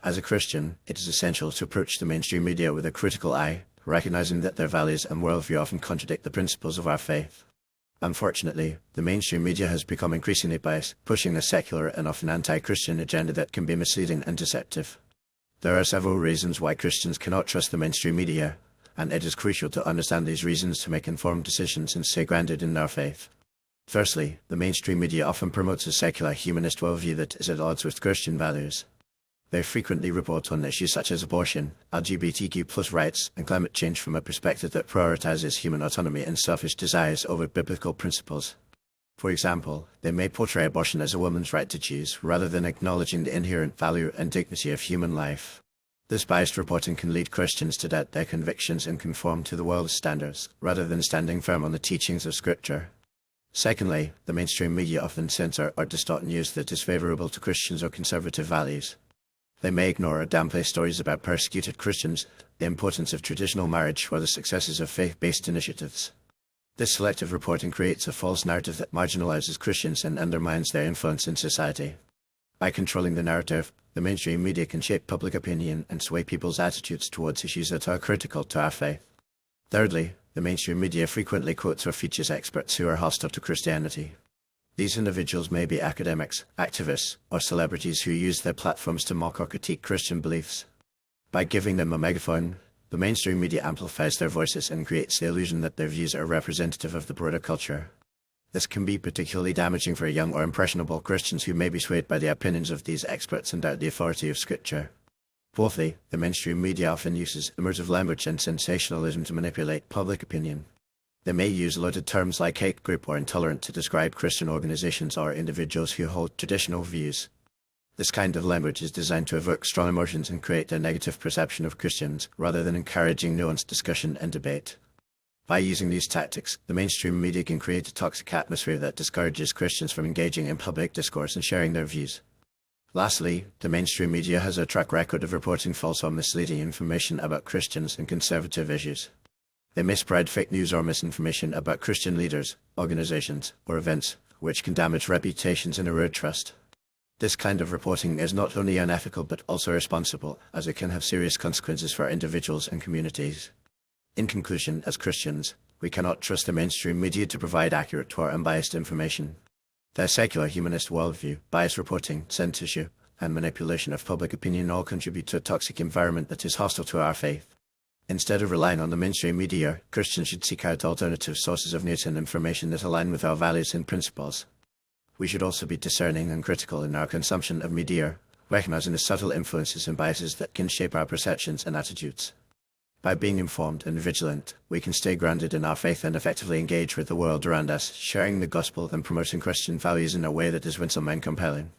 As a Christian, it is essential to approach the mainstream media with a critical eye, recognizing that their values and worldview often contradict the principles of our faith. Unfortunately, the mainstream media has become increasingly biased, pushing a secular and often anti-Christian agenda that can be misleading and deceptive. There are several reasons why Christians cannot trust the mainstream media, and it is crucial to understand these reasons to make informed decisions and stay grounded in our faith. Firstly, the mainstream media often promotes a secular humanist worldview that is at odds with Christian values. They frequently report on issues such as abortion, LGBTQ+ rights, and climate change from a perspective that prioritizes human autonomy and selfish desires over biblical principles. For example, they may portray abortion as a woman's right to choose, rather than acknowledging the inherent value and dignity of human life. This biased reporting can lead Christians to doubt their convictions and conform to the world's standards, rather than standing firm on the teachings of Scripture. Secondly, the mainstream media often censor or distort news that is favorable to Christians or conservative values. They may ignore or downplay stories about persecuted Christians, the importance of traditional marriage, or the successes of faith-based initiatives. This selective reporting creates a false narrative that marginalizes Christians and undermines their influence in society. By controlling the narrative, the mainstream media can shape public opinion and sway people's attitudes towards issues that are critical to our faith. Thirdly, the mainstream media frequently quotes or features experts who are hostile to Christianity. These individuals may be academics, activists, or celebrities who use their platforms to mock or critique Christian beliefs. By giving them a megaphone, the mainstream media amplifies their voices and creates the illusion that their views are representative of the broader culture. This can be particularly damaging for young or impressionable Christians who may be swayed by the opinions of these experts and doubt the authority of Scripture. Fourthly, the mainstream media often uses emotive language and sensationalism to manipulate public opinion. They may use loaded terms like hate group or intolerant to describe Christian organizations or individuals who hold traditional views. This kind of language is designed to evoke strong emotions and create a negative perception of Christians, rather than encouraging nuanced discussion and debate. By using these tactics, the mainstream media can create a toxic atmosphere that discourages Christians from engaging in public discourse and sharing their views. Lastly, the mainstream media has a track record of reporting false or misleading information about Christians and conservative issues. They may spread fake news or misinformation about Christian leaders, organizations, or events, which can damage reputations and erode trust. This kind of reporting is not only unethical but also irresponsible, as it can have serious consequences for individuals and communities. In conclusion, as Christians, we cannot trust the mainstream media to provide accurate or unbiased information. Their secular humanist worldview, biased reporting, censorship, and manipulation of public opinion all contribute to a toxic environment that is hostile to our faith. Instead of relying on the mainstream media, Christians should seek out alternative sources of news and information that align with our values and principles. We should also be discerning and critical in our consumption of media, recognizing the subtle influences and biases that can shape our perceptions and attitudes. By being informed and vigilant, we can stay grounded in our faith and effectively engage with the world around us, sharing the gospel and promoting Christian values in a way that is winsome and compelling.